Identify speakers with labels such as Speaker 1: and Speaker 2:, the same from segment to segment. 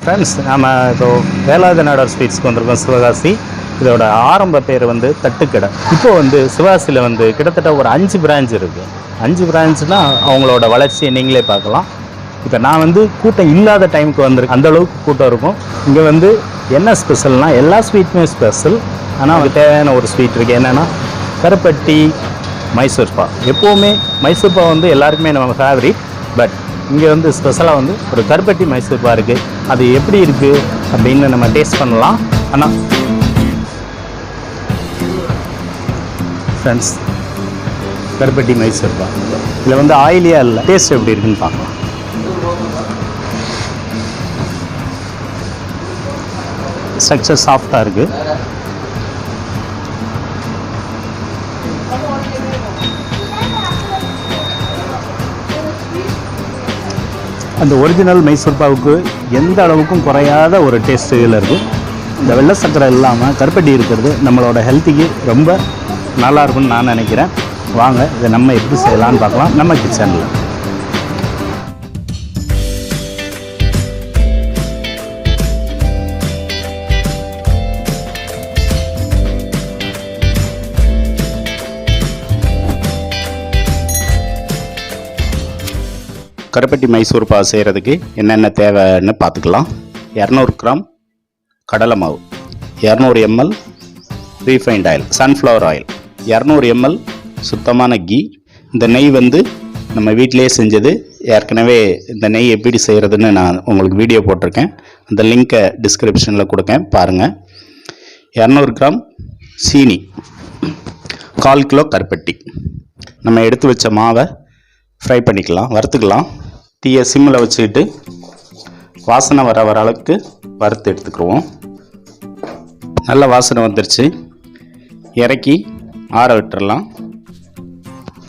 Speaker 1: Friends, நம்ம இப்போ வேலாயுத நாடார் ஸ்வீட்ஸ்க்கு வந்திருக்கோம். சிவகாசி. இதோட ஆரம்ப பேர் வந்து தட்டுக்கடை. இப்போது வந்து சிவகாசியில் வந்து கிட்டத்தட்ட ஒரு 5 பிரான்ச் இருக்குது. 5 பிரான்ச்னால் அவங்களோட வளர்ச்சியை நீங்களே பார்க்கலாம். இப்போ நான் வந்து கூட்டம் இல்லாத டைமுக்கு வந்திருக்கேன். அந்தளவுக்கு கூட்டம் இருக்கும். இங்கே வந்து என்ன ஸ்பெஷல்னால் எல்லா ஸ்வீட்டுமே ஸ்பெஷல். ஆனால் அதுக்கு தேவையான ஒரு ஸ்வீட் இருக்குது. என்னென்னா கருப்பட்டி மைசூர் பா. எப்போவுமே மைசூர் பா வந்து எல்லாருக்குமே நம்ம ஃபேவரிட். பட் இங்கே வந்து ஸ்பெஷலாக வந்து ஒரு கருப்பட்டி மைசூர் பா இருக்குது. அது எப்படி இருக்குது அப்படின்னு நம்ம டேஸ்ட் பண்ணலாம். ஆனால் ஃப்ரெண்ட்ஸ், கருப்பட்டி மைசூர் பா இதில் வந்து ஆயிலியாக இல்லை. டேஸ்ட் எப்படி இருக்குன்னு பார்க்கலாம். ஸ்ட்ரக்சர் சாஃப்டாக இருக்குது. அந்த ஒரிஜினல் மைசூர் பாவுக்கு எந்த அளவுக்கும் குறையாத ஒரு டேஸ்ட் இதில் இருக்குது. இந்த வெள்ளை சக்கரை இல்லாமல் கருப்பட்டி இருக்கிறது நம்மளோட ஹெல்த்துக்கு ரொம்ப நல்லாயிருக்குன்னு நான் நினைக்கிறேன். வாங்க இதை நம்ம எப்படி செய்யலான்னு பார்க்கலாம் நம்ம கிச்சனில். கருப்பட்டி மைசூர் பா செய்கிறதுக்கு என்னென்ன தேவைன்னு பார்த்துக்கலாம். 200 கிராம் கடலை மாவு, 200 ml refined oil, sunflower oil, 200 ml சுத்தமான கீ. இந்த நெய் வந்து நம்ம வீட்டிலே செஞ்சது. ஏற்கனவே இந்த நெய் எப்படி செய்கிறதுன்னு நான் உங்களுக்கு வீடியோ போட்டிருக்கேன். அந்த லிங்க்கை டிஸ்கிரிப்ஷனில் கொடுக்கேன், பாருங்கள். 200 கிராம் சீனி, 1/4 கிலோ கருப்பட்டி. நம்ம எடுத்து வச்ச மாவை ஃப்ரை பண்ணிக்கலாம், வறுத்துக்கலாம். தீயை சிம்மில் வச்சுக்கிட்டு வாசனை வர அளவுக்கு வறுத்து எடுத்துக்கிடுவோம். நல்ல வாசனை வந்துருச்சு. இறக்கி ஆற விட்டுறலாம்.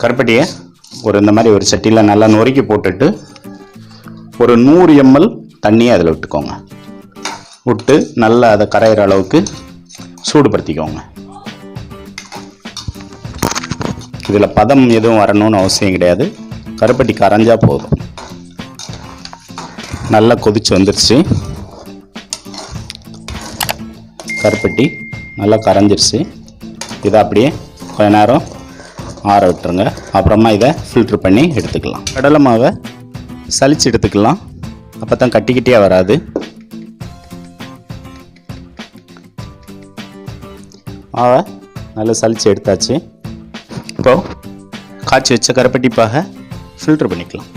Speaker 1: கருப்பட்டியை இந்த மாதிரி ஒரு சட்டியில் நல்லா நொறுக்கி போட்டுட்டு ஒரு 100 ml தண்ணியை அதில் விட்டுக்கோங்க. விட்டு நல்லா அதை கரையிற அளவுக்கு சூடுபடுத்திக்கோங்க. இதில் பதம் எதுவும் வரணும்னு அவசியம் கிடையாது. கருப்பட்டி கரைஞ்சா போதும். நல்லா கொதிச்சு வந்துருச்சு. கருப்பட்டி நல்லா கரைஞ்சிருச்சு. இதை அப்படியே கொஞ்ச நேரம் ஆற விட்டுருங்க. அப்புறமா இதை ஃபில்ட்ரு பண்ணி எடுத்துக்கலாம். கடலை மாவை சலிச்சு எடுத்துக்கலாம். அப்போ தான் கட்டிக்கிட்டே வராது. மாவை நல்லா சலிச்சு எடுத்தாச்சு. இப்போது காய்ச்சி வச்ச கருப்பட்டி பாகை ஃபில்ட்ரு பண்ணிக்கலாம்.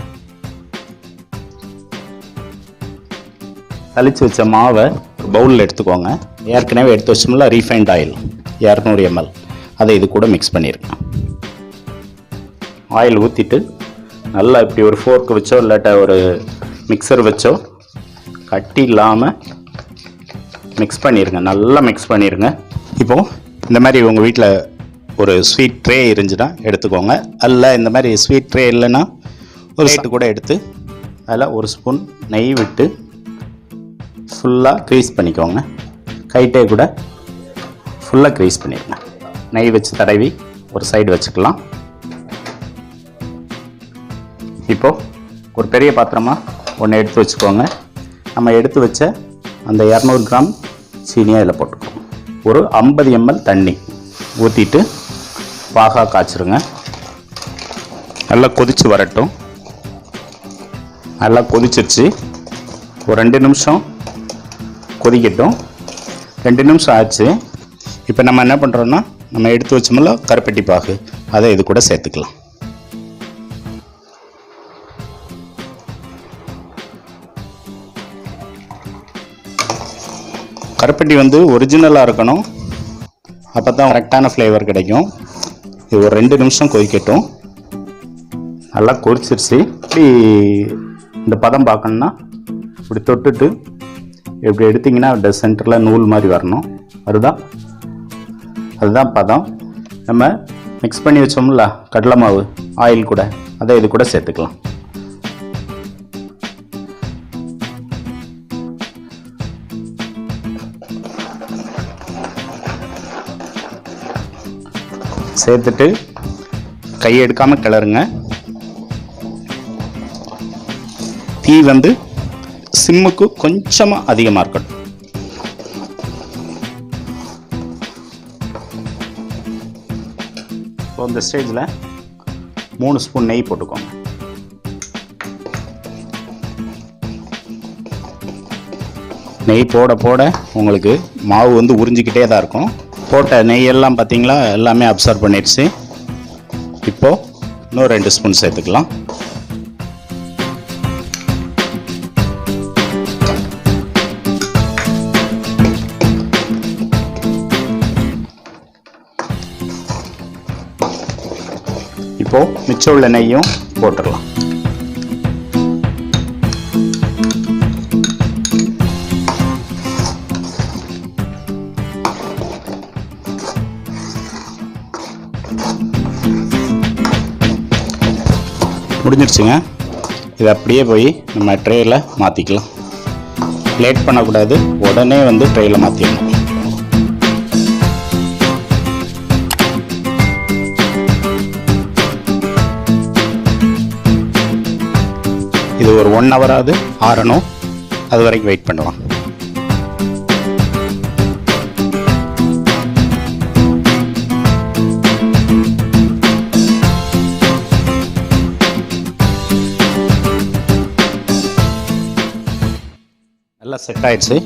Speaker 1: சலிச்சு வச்ச மாவை ஒரு பவுலில் எடுத்துக்கோங்க. ஏற்கனவே எடுத்து வச்சோம்ல ரீஃபைண்ட் ஆயில் 200 ml, அதை இது கூட மிக்ஸ் பண்ணிடுங்க. ஆயில் ஊற்றிட்டு நல்லா இப்படி ஒரு ஃபோர்க்கு வச்சோ இல்லாட்ட ஒரு மிக்சர் வச்சோ கட்டி இல்லாமல் மிக்ஸ் பண்ணிடுங்க. நல்லா மிக்ஸ் பண்ணிடுங்க. இப்போது இந்த மாதிரி உங்கள் வீட்டில் ஒரு ஸ்வீட் ட்ரே இருந்துச்சுன்னா எடுத்துக்கோங்க. அதில் இந்த மாதிரி ஸ்வீட் ட்ரே இல்லைன்னா ஒரு ஸ்வீட்டு கூட எடுத்து அதில் ஒரு ஸ்பூன் நெய் விட்டு ஃபுல்லாக க்ரீஸ் பண்ணிக்கோங்க. கைட்டே கூட ஃபுல்லாக க்ரீஸ் பண்ணிடுங்க. நெய் வச்சு தடவி ஒரு சைடு வச்சுக்கலாம். இப்போது ஒரு பெரிய பாத்திரமாக ஒன்று எடுத்து வச்சுக்கோங்க. நம்ம எடுத்து வச்ச அந்த 200 கிராம் சீனியை அதில் போட்டுக்கோங்க. ஒரு 50 ml தண்ணி ஊற்றிட்டு பாகா காய்ச்சிருங்க. நல்லா கொதித்து வரட்டும். நல்லா கொதிச்சிருச்சு. ஒரு 2 நிமிஷம் கொதிக்கட்டும். 2 நிமிஷம் ஆச்சு. இப்போ நம்ம என்ன பண்ணுறோன்னா, நம்ம எடுத்து வச்சோம்ல கருப்பட்டி பாகு, அதை இது கூட சேர்த்துக்கலாம். கருப்பட்டி வந்து ஒரிஜினலாக இருக்கணும். அப்போ தான் கரெக்டான ஃப்ளேவர் கிடைக்கும். இது ஒரு 2 நிமிஷம் கொதிக்கட்டும். நல்லா கொதிச்சிருச்சு. இப்படி இந்த பதம் பார்க்கணுன்னா இப்படி தொட்டுட்டு இப்படி எடுத்திங்கன்னா சென்டரில் நூல் மாதிரி வரணும். அதுதான் பதம். நம்ம மிக்ஸ் பண்ணி வச்சோம்ல கடலை மாவு ஆயில் கூட, அதை இது கூட சேர்த்துக்கலாம். சேர்த்துட்டு கையை எடுக்காமல் கிளறுங்க. தீ வந்து சிம்முக்கு கொஞ்சமாக அதிகமாக இருக்கட்டும். ஸோ இந்த ஸ்டேஜில் 3 ஸ்பூன் நெய் போட்டுக்கோங்க. நெய் போட போட உங்களுக்கு மாவு வந்து உறிஞ்சிக்கிட்டே தான் இருக்கும். போட்ட நெய்யெல்லாம் பார்த்தீங்களா, எல்லாமே அப்சர்வ் பண்ணிடுச்சு. இப்போது இன்னும் 2 ஸ்பூன் சேர்த்துக்கலாம். இப்போது மிச்சம் உள்ள நெய்யும் போட்டுடலாம். முடிஞ்சிருச்சுங்க. இது அப்படியே போய் நம்ம ட்ரேயில் மாற்றிக்கலாம். லேட் பண்ணக்கூடாது, உடனே வந்து ட்ரேயில் மாற்றிடணும். இது ஒரு 1 ஹவராவது ஆறணும். அது வரைக்கும் வெயிட் பண்ணலாம். நல்லா செட் ஆயிடுச்சு.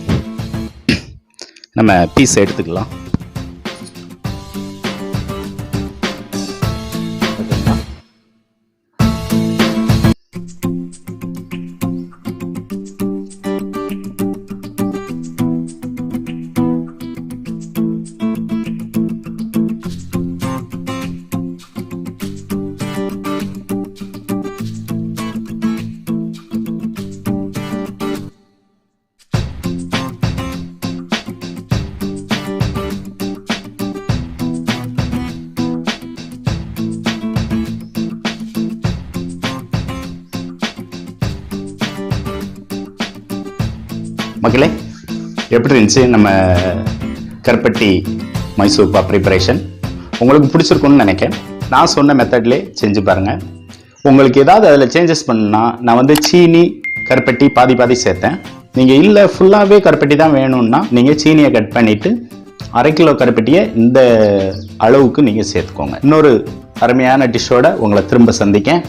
Speaker 1: நம்ம பீஸ் எடுத்துக்கலாம். மக்களே, எப்படி இருந்துச்சு நம்ம கருப்பட்டி மைசூர் பாக் ப்ரிப்பரேஷன்? உங்களுக்கு பிடிச்சிருக்குன்னு நினைக்கிறேன். நான் சொன்ன மெத்தட்லேயே செஞ்சு பாருங்கள். உங்களுக்கு ஏதாவது அதில் சேஞ்சஸ் பண்ணால், நான் வந்து சீனி கருப்பட்டி பாதி சேர்த்தேன். நீங்கள் இல்லை ஃபுல்லாகவே கருப்பட்டி தான் வேணும்னா நீங்கள் சீனியை கட் பண்ணிவிட்டு 1/2 கிலோ கருப்பட்டியை இந்த அளவுக்கு நீங்கள் சேர்த்துக்கோங்க. இன்னொரு அருமையான டிஷ்ஷோட உங்களை திரும்ப சந்திக்கேன்.